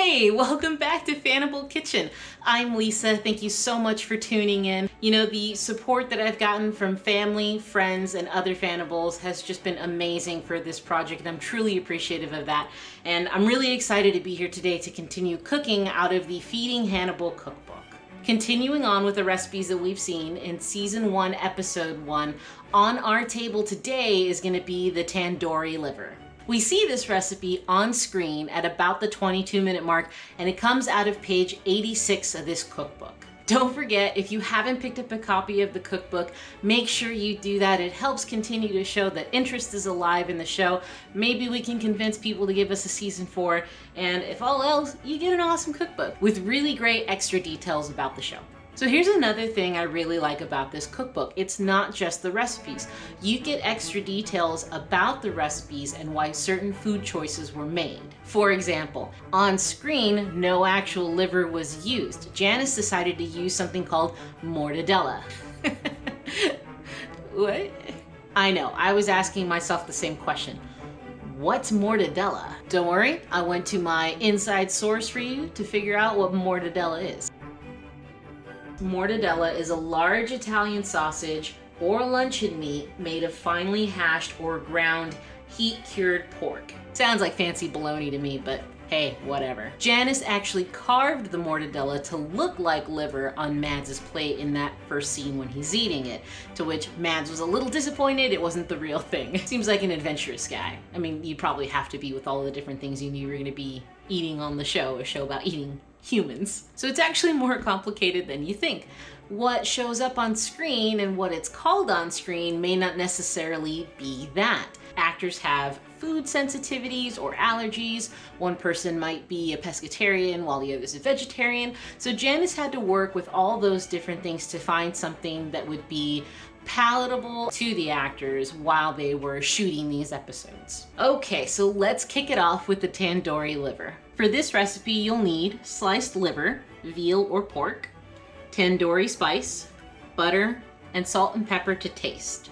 Hey, welcome back to Fannibal Kitchen. I'm Lisa. Thank you so much for tuning in. You know, the support that I've gotten from family, friends, and other Fannibals has just been amazing for this project, and I'm truly appreciative of that. And I'm really excited to be here today to continue cooking out of the Feeding Hannibal cookbook. Continuing on with the recipes that we've seen in Season 1, Episode 1, on our table today is going to be the Tandoori Liver. We see this recipe on screen at about the 22-minute mark, and it comes out of page 86 of this cookbook. Don't forget, if you haven't picked up a copy of the cookbook, make sure you do that. It helps continue to show that interest is alive in the show. Maybe we can convince people to give us a season 4, and if all else, you get an awesome cookbook with really great extra details about the show. So here's another thing I really like about this cookbook. It's not just the recipes. You get extra details about the recipes and why certain food choices were made. For example, on screen, no actual liver was used. Janice decided to use something called mortadella. What? I know, I was asking myself the same question. What's mortadella? Don't worry, I went to my inside source for you to figure out what mortadella is. Mortadella is a large Italian sausage or luncheon meat made of finely hashed or ground heat-cured pork. Sounds like fancy bologna to me, but hey, whatever. Janice actually carved the mortadella to look like liver on Mads' plate in that first scene when he's eating it, to which Mads was a little disappointed it wasn't the real thing. Seems like an adventurous guy. I mean, you'd probably have to be with all the different things you knew you were going to be eating on the show, a show about eating humans. So it's actually more complicated than you think. What shows up on screen and what it's called on screen may not necessarily be that. Actors have food sensitivities or allergies. One person might be a pescatarian while the other is a vegetarian. So Janice had to work with all those different things to find something that would be palatable to the actors while they were shooting these episodes. Okay, so let's kick it off with the tandoori liver. For this recipe, you'll need sliced liver, veal or pork, tandoori spice, butter, and salt and pepper to taste.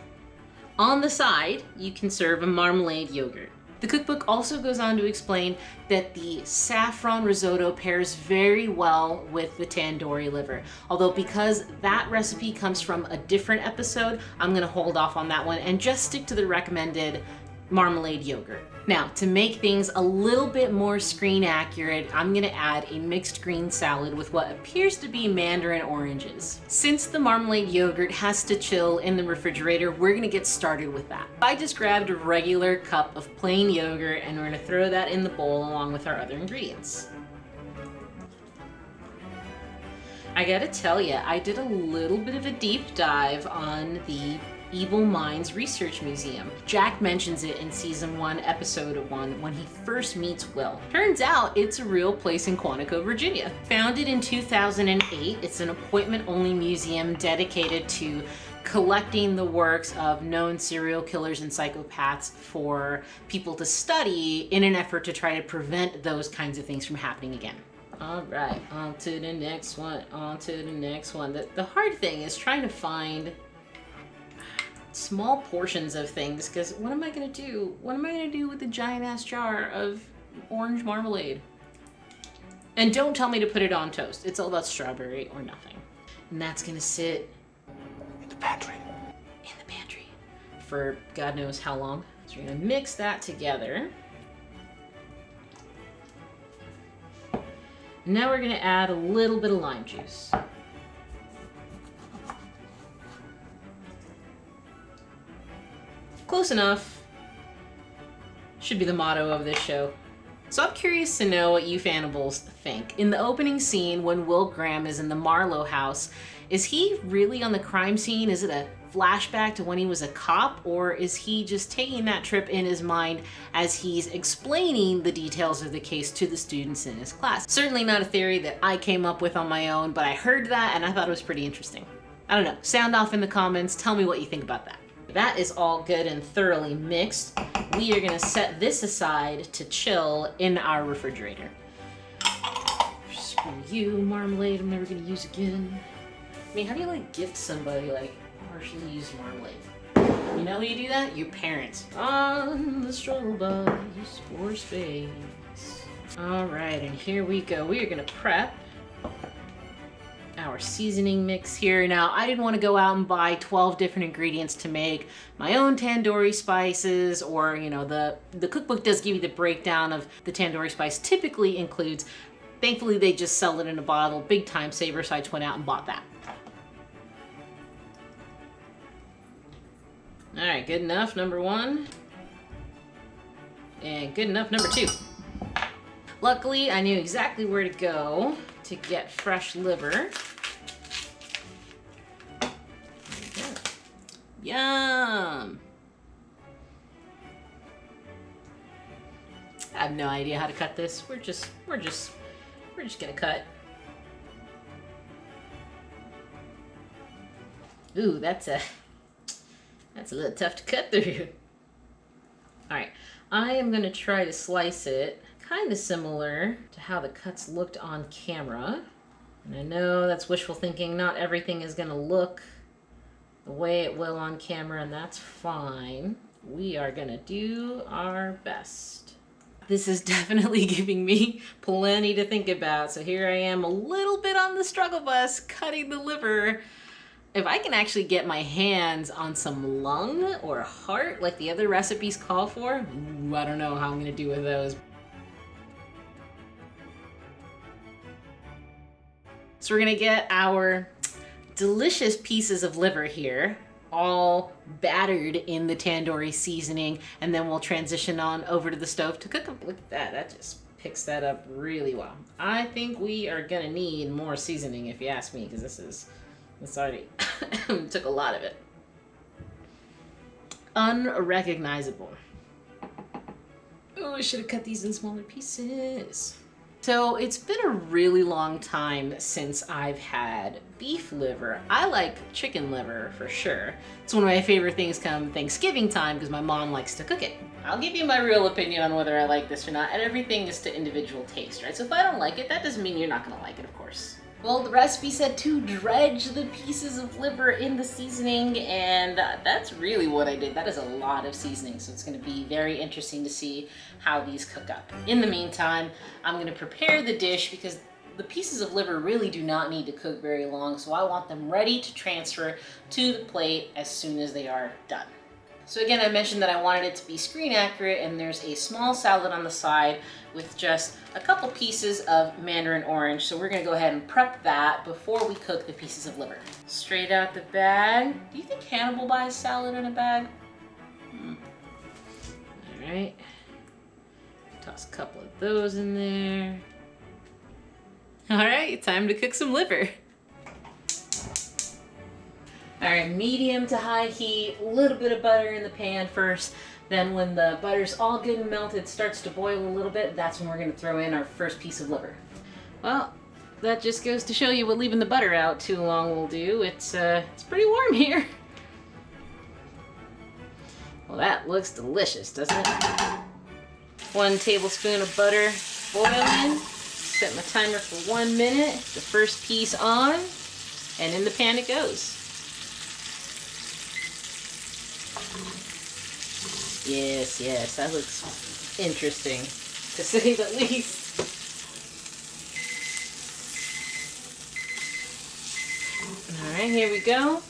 On the side, you can serve a marmalade yogurt. The cookbook also goes on to explain that the saffron risotto pairs very well with the tandoori liver. Although because that recipe comes from a different episode, I'm gonna hold off on that one and just stick to the recommended marmalade yogurt. Now, to make things a little bit more screen accurate, I'm gonna add a mixed green salad with what appears to be mandarin oranges. Since the marmalade yogurt has to chill in the refrigerator, we're gonna get started with that. I just grabbed a regular cup of plain yogurt and we're gonna throw that in the bowl along with our other ingredients. I gotta tell you, I did a little bit of a deep dive on the Evil Minds Research Museum. Jack mentions it in Season 1, Episode 1, when he first meets Will. Turns out it's a real place in Quantico, Virginia. Founded in 2008, it's an appointment-only museum dedicated to collecting the works of known serial killers and psychopaths for people to study in an effort to try to prevent those kinds of things from happening again. All right, on to the next one, on to the next one. The hard thing is trying to find small portions of things, because what am I gonna do? What am I gonna do with the giant ass jar of orange marmalade? And don't tell me to put it on toast. It's all about strawberry or nothing. And that's gonna sit in the pantry. In the pantry for God knows how long. So we're gonna mix that together. Now we're gonna add a little bit of lime juice. Close enough. Should be the motto of this show. So I'm curious to know what you Fannibals think. In the opening scene, when Will Graham is in the Marlowe house, is he really on the crime scene? Is it a flashback to when he was a cop, or is he just taking that trip in his mind as he's explaining the details of the case to the students in his class? Certainly not a theory that I came up with on my own, but I heard that and I thought it was pretty interesting. I don't know, sound off in the comments, tell me what you think about that. That is all good and thoroughly mixed. We are gonna set this aside to chill in our refrigerator. Screw you, marmalade, I'm never gonna use again. I mean, how do you like gift somebody like partially used marmalade? You know how you do that? Your parents. On the struggle bus for space. All right, and here we go. We are gonna prep our seasoning mix here. Now, I didn't want to go out and buy 12 different ingredients to make my own tandoori spices, or, you know, the cookbook does give you the breakdown of the tandoori spice typically includes. Thankfully, they just sell it in a bottle, big time saver, so I just went out and bought that. All right, good enough, number one. And good enough, number two. Luckily, I knew exactly where to go to get fresh liver. Yum! I have no idea how to cut this. We're just gonna cut. Ooh, that's a little tough to cut through. All right, I am gonna try to slice it kind of similar to how the cuts looked on camera. And I know that's wishful thinking. Not everything is gonna look the way it will on camera, and that's fine. We are gonna do our best. This is definitely giving me plenty to think about. So here I am, a little bit on the struggle bus, cutting the liver. If I can actually get my hands on some lung or heart like the other recipes call for, ooh, I don't know how I'm gonna do with those. So we're gonna get our delicious pieces of liver here, all battered in the tandoori seasoning, and then we'll transition on over to the stove to cook them. Look at that, that just picks that up really well. I think we are gonna need more seasoning if you ask me, because this already took a lot of it. Unrecognizable. Oh, I should have cut these in smaller pieces. So it's been a really long time since I've had beef liver. I like chicken liver for sure. It's one of my favorite things come Thanksgiving time because my mom likes to cook it. I'll give you my real opinion on whether I like this or not, and everything is to individual taste, right? So if I don't like it, that doesn't mean you're not gonna like it, of course. Well, the recipe said to dredge the pieces of liver in the seasoning, and that's really what I did. That is a lot of seasoning, so it's gonna be very interesting to see how these cook up. In the meantime, I'm gonna prepare the dish because the pieces of liver really do not need to cook very long, so I want them ready to transfer to the plate as soon as they are done. So again, I mentioned that I wanted it to be screen accurate, and there's a small salad on the side with just a couple pieces of mandarin orange. So we're gonna go ahead and prep that before we cook the pieces of liver. Straight out the bag. Do you think Hannibal buys salad in a bag? All right. Toss a couple of those in there. All right, time to cook some liver. All right, medium to high heat, a little bit of butter in the pan first. Then when the butter's all good and melted, starts to boil a little bit, that's when we're gonna throw in our first piece of liver. Well, that just goes to show you what leaving the butter out too long will do. It's pretty warm here. Well, that looks delicious, doesn't it? 1 tablespoon of butter boiling. Set my timer for 1 minute. The first piece on, and in the pan it goes. Yes, yes, that looks interesting, to say the least. All right, here we go.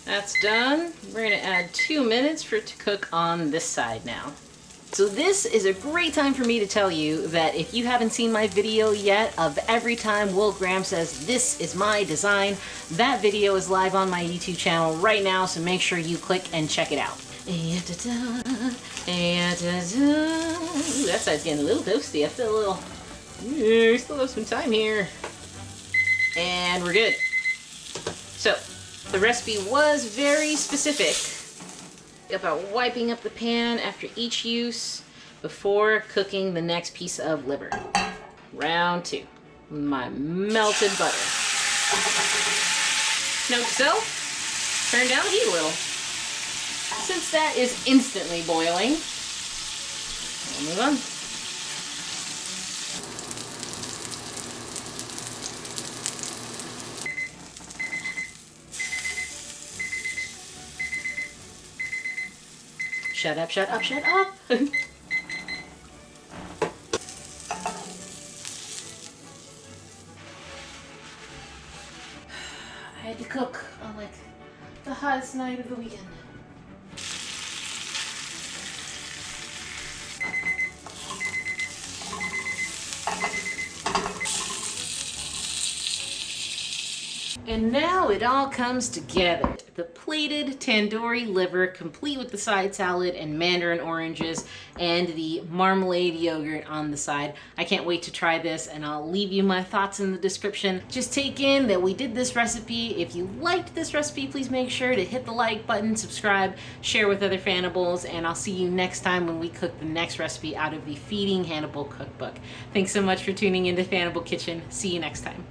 That's done. We're gonna add 2 minutes for it to cook on this side now. So this is a great time for me to tell you that if you haven't seen my video yet of every time Will Graham says, "This is my design," that video is live on my YouTube channel right now, so make sure you click and check it out. Ooh, that side's getting a little toasty. I feel a little, we still have some time here. And we're good. So, the recipe was very specific about wiping up the pan after each use before cooking the next piece of liver. Round 2. My melted butter. Note to self, turn down the heat a little. Since that is instantly boiling, we'll move on. Shut up, shut up, shut up. last night of the weekend. And now it all comes together. The plated tandoori liver, complete with the side salad and mandarin oranges and the marmalade yogurt on the side. I can't wait to try this, and I'll leave you my thoughts in the description. Just take in that we did this recipe. If you liked this recipe, please make sure to hit the like button, subscribe, share with other Fannibals, and I'll see you next time when we cook the next recipe out of the Feeding Hannibal cookbook. Thanks so much for tuning into Fannibal Kitchen. See you next time.